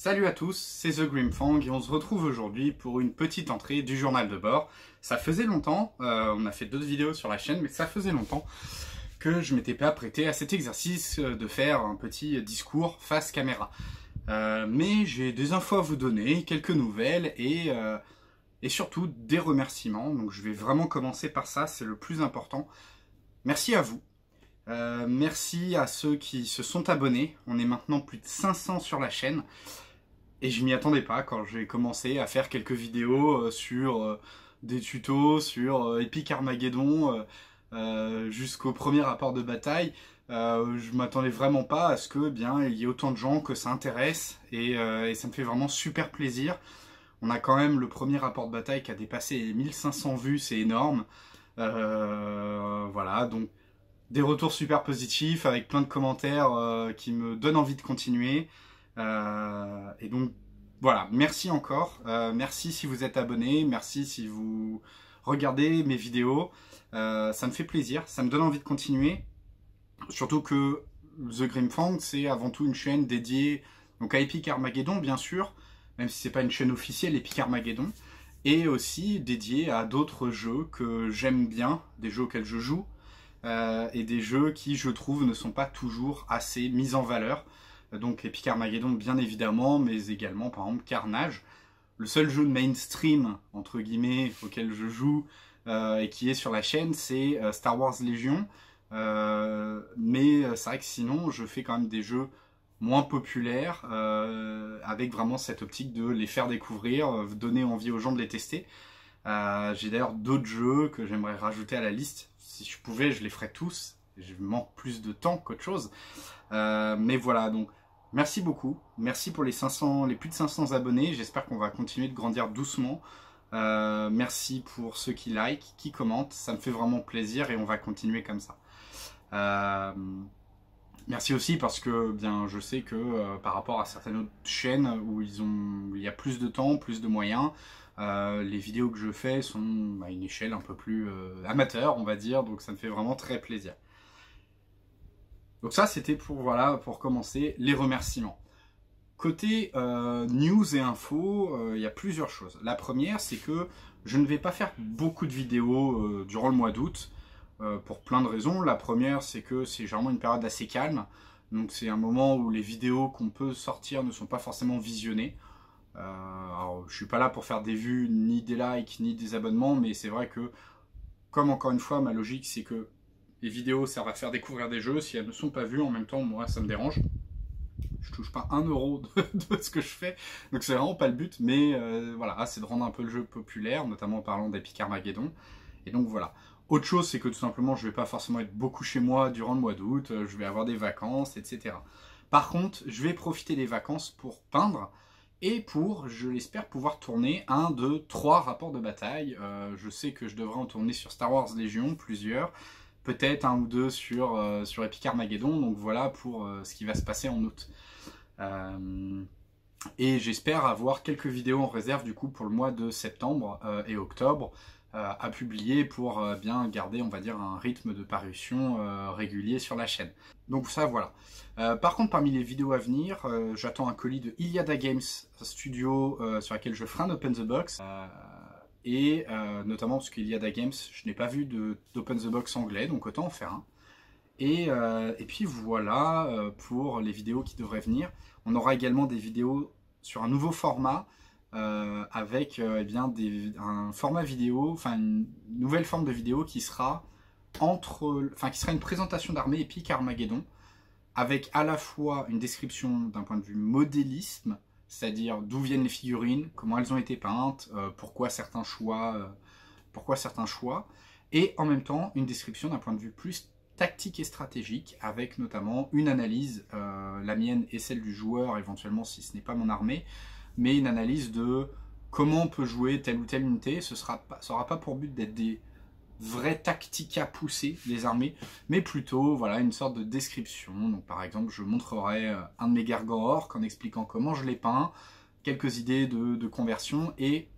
Salut à tous, c'est The Grimfang et on se retrouve aujourd'hui pour une petite entrée du journal de bord. Ça faisait longtemps, on a fait d'autres vidéos sur la chaîne, mais ça faisait longtemps que je m'étais pas apprêté à cet exercice de faire un petit discours face caméra. Mais j'ai des infos à vous donner, quelques nouvelles et surtout des remerciements. Donc je vais vraiment commencer par ça, c'est le plus important. Merci à vous. Merci à ceux qui se sont abonnés. On est maintenant plus de 500 sur la chaîne. Et je m'y attendais pas quand j'ai commencé à faire quelques vidéos sur des tutos, sur Epic Armageddon, jusqu'au premier rapport de bataille. Je m'attendais vraiment pas à ce que il y ait autant de gens que ça intéresse et ça me fait vraiment super plaisir. On a quand même le premier rapport de bataille qui a dépassé les 1500 vues, c'est énorme. Voilà, donc des retours super positifs avec plein de commentaires qui me donnent envie de continuer. Et donc voilà, merci encore, merci si vous êtes abonné, merci si vous regardez mes vidéos, ça me fait plaisir, ça me donne envie de continuer, surtout que The Grimfang c'est avant tout une chaîne dédiée donc à Epic Armageddon bien sûr, même si c'est pas une chaîne officielle Epic Armageddon, et aussi dédiée à d'autres jeux que j'aime bien, des jeux auxquels je joue, et des jeux qui je trouve ne sont pas toujours assez mis en valeur. Donc Epic Armageddon bien évidemment, mais également par exemple Carnage. Le seul jeu de mainstream, entre guillemets, auquel je joue et qui est sur la chaîne, c'est Star Wars Légion. Mais c'est vrai que sinon, je fais quand même des jeux moins populaires, avec vraiment cette optique de les faire découvrir, donner envie aux gens de les tester. J'ai d'ailleurs d'autres jeux que j'aimerais rajouter à la liste. Si je pouvais, je les ferais tous. Je manque plus de temps qu'autre chose. Mais voilà, donc merci beaucoup. Merci pour les plus de 500 abonnés. J'espère qu'on va continuer de grandir doucement. Merci pour ceux qui like, qui commentent. Ça me fait vraiment plaisir et on va continuer comme ça. Merci aussi parce que je sais que par rapport à certaines autres chaînes où il y a plus de temps, plus de moyens, les vidéos que je fais sont à une échelle un peu plus amateur, on va dire. Donc ça me fait vraiment très plaisir. Donc ça, c'était pour commencer les remerciements. Côté news et infos, il y a plusieurs choses. La première, c'est que je ne vais pas faire beaucoup de vidéos durant le mois d'août, pour plein de raisons. La première, c'est que c'est généralement une période assez calme. Donc c'est un moment où les vidéos qu'on peut sortir ne sont pas forcément visionnées. Alors, je suis pas là pour faire des vues, ni des likes, ni des abonnements, mais c'est vrai que, comme encore une fois, ma logique, c'est que les vidéos servent à faire découvrir des jeux. Si elles ne sont pas vues, en même temps, moi, ça me dérange. Je touche pas 1 euro de ce que je fais. Donc c'est vraiment pas le but. Mais voilà, c'est de rendre un peu le jeu populaire, notamment en parlant d'Epic Armageddon. Et donc voilà. Autre chose, c'est que tout simplement, je vais pas forcément être beaucoup chez moi durant le mois d'août. Je vais avoir des vacances, etc. Par contre, je vais profiter des vacances pour peindre. Et pour, je l'espère, pouvoir tourner 1, 2, 3 rapports de bataille. Je sais que je devrais en tourner sur Star Wars Légion, plusieurs. Peut-être 1 ou 2 sur Epic Armageddon, donc voilà pour ce qui va se passer en août. Et j'espère avoir quelques vidéos en réserve du coup pour le mois de septembre et octobre à publier pour bien garder, on va dire, un rythme de parution régulier sur la chaîne. Donc ça, voilà. Par contre, parmi les vidéos à venir, j'attends un colis de Iliada Games Studio sur laquelle je ferai un Open the Box. Et notamment parce qu'Iliada Games, je n'ai pas vu d'Open the Box anglais, donc autant en faire un. Et puis voilà pour les vidéos qui devraient venir. On aura également des vidéos sur un nouveau format avec un format vidéo, enfin une nouvelle forme de vidéo qui sera une présentation d'armée Epic Armageddon avec à la fois une description d'un point de vue modélisme, c'est-à-dire d'où viennent les figurines, comment elles ont été peintes, pourquoi certains choix, et en même temps une description d'un point de vue plus tactique et stratégique, avec notamment une analyse, la mienne et celle du joueur éventuellement si ce n'est pas mon armée, mais une analyse de comment on peut jouer telle ou telle unité. Ça n'aura pas pour but d'être des vrais tactica poussés des armées, mais plutôt voilà une sorte de description. Donc par exemple, je montrerai un de mes gargants orques en expliquant comment je les peins, quelques idées de conversion et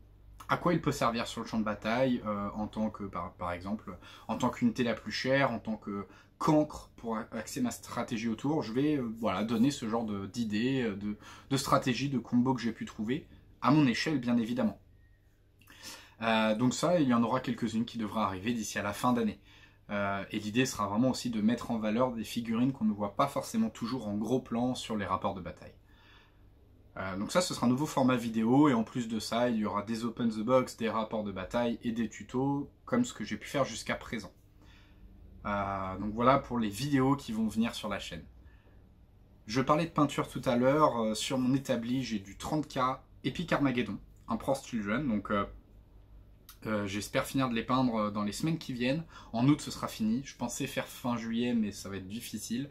à quoi il peut servir sur le champ de bataille en tant que, par exemple, en tant qu'unité la plus chère, en tant que cancre pour axer ma stratégie autour. Je vais voilà, donner ce genre d'idées, de stratégies, de combos que j'ai pu trouver, à mon échelle bien évidemment. Donc ça, il y en aura quelques-unes qui devraient arriver d'ici à la fin d'année. Et l'idée sera vraiment aussi de mettre en valeur des figurines qu'on ne voit pas forcément toujours en gros plan sur les rapports de bataille. Donc ça, ce sera un nouveau format vidéo, et en plus de ça, il y aura des open the box, des rapports de bataille et des tutos, comme ce que j'ai pu faire jusqu'à présent. Donc voilà pour les vidéos qui vont venir sur la chaîne. Je parlais de peinture tout à l'heure, sur mon établi, j'ai du 30K Epic Armageddon, Emperor's Children, donc j'espère finir de les peindre dans les semaines qui viennent. En août, ce sera fini. Je pensais faire fin juillet, mais ça va être difficile.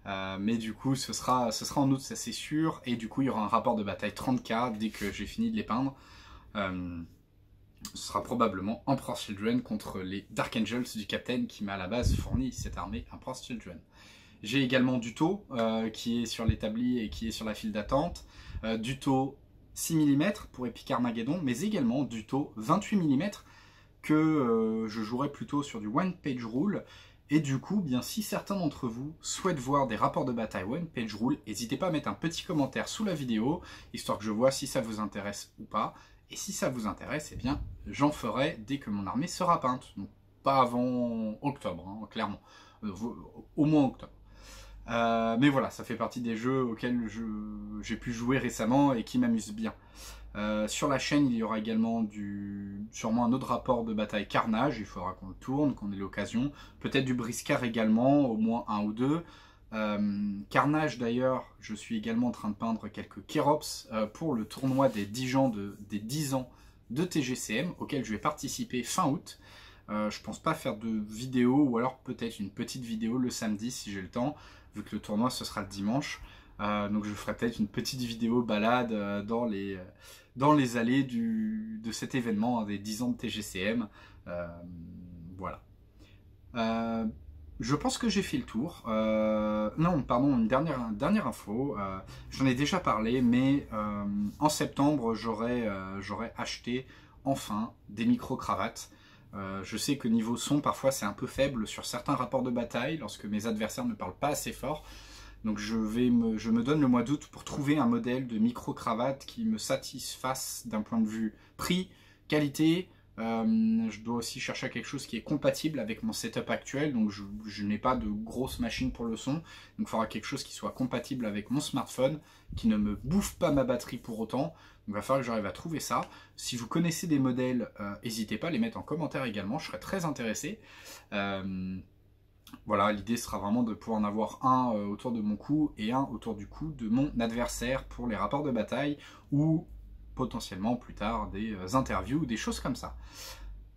Mais du coup, ce sera en août, ça c'est sûr. Et du coup, il y aura un rapport de bataille 30K dès que j'ai fini de les peindre. Ce sera probablement Emperor's Children contre les Dark Angels du Captain qui m'a à la base fourni cette armée Emperor's Children. J'ai également du tau qui est sur l'établi et qui est sur la file d'attente. Du tau 6 mm pour Epic Armageddon, mais également du tau 28 mm que je jouerai plutôt sur du One Page Rule. Et du coup, bien si certains d'entre vous souhaitent voir des rapports de bataille One Page Rule, n'hésitez pas à mettre un petit commentaire sous la vidéo, histoire que je vois si ça vous intéresse ou pas. Et si ça vous intéresse, eh bien, j'en ferai dès que mon armée sera peinte. Donc, pas avant octobre, hein, clairement. Au moins octobre. Mais voilà, ça fait partie des jeux auxquels j'ai pu jouer récemment et qui m'amusent bien. Sur la chaîne, il y aura également sûrement un autre rapport de bataille Carnage, il faudra qu'on le tourne, qu'on ait l'occasion. Peut-être du Briscard également, au moins un ou deux. Carnage d'ailleurs, je suis également en train de peindre quelques Kerops pour le tournoi des 10 ans de TGCM, auquel je vais participer fin août. Je pense pas faire de vidéo, ou alors peut-être une petite vidéo le samedi si j'ai le temps, vu que le tournoi ce sera le dimanche. Donc je ferai peut-être une petite vidéo balade dans les allées de cet événement, hein, des 10 ans de TGCM. Voilà. Je pense que j'ai fait le tour. Non, pardon, une dernière info. J'en ai déjà parlé, mais en septembre, j'aurai acheté enfin des micro-cravates. Je sais que niveau son, parfois c'est un peu faible sur certains rapports de bataille, lorsque mes adversaires ne parlent pas assez fort. Donc je me donne le mois d'août pour trouver un modèle de micro-cravate qui me satisfasse d'un point de vue prix, qualité. Je dois aussi chercher quelque chose qui est compatible avec mon setup actuel, donc je n'ai pas de grosse machine pour le son, donc il faudra quelque chose qui soit compatible avec mon smartphone, qui ne me bouffe pas ma batterie pour autant, donc il va falloir que j'arrive à trouver ça. Si vous connaissez des modèles, n'hésitez pas à les mettre en commentaire également, je serais très intéressé. Voilà, l'idée sera vraiment de pouvoir en avoir un autour de mon cou et un autour du cou de mon adversaire pour les rapports de bataille, ou potentiellement plus tard des interviews ou des choses comme ça.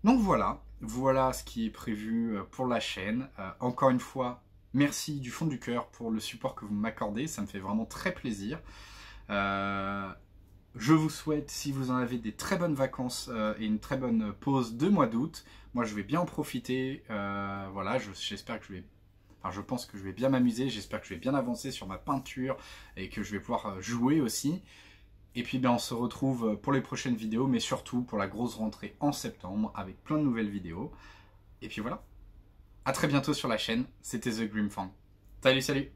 Donc voilà ce qui est prévu pour la chaîne. Encore une fois, merci du fond du cœur pour le support que vous m'accordez, ça me fait vraiment très plaisir. Je vous souhaite, si vous en avez, des très bonnes vacances et une très bonne pause de mois d'août. Moi je vais bien en profiter, voilà, j'espère que je pense que je vais bien m'amuser, j'espère que je vais bien avancer sur ma peinture et que je vais pouvoir jouer aussi. Et puis on se retrouve pour les prochaines vidéos, mais surtout pour la grosse rentrée en septembre avec plein de nouvelles vidéos. Et puis voilà, à très bientôt sur la chaîne, c'était The Grim Fang. Salut, salut!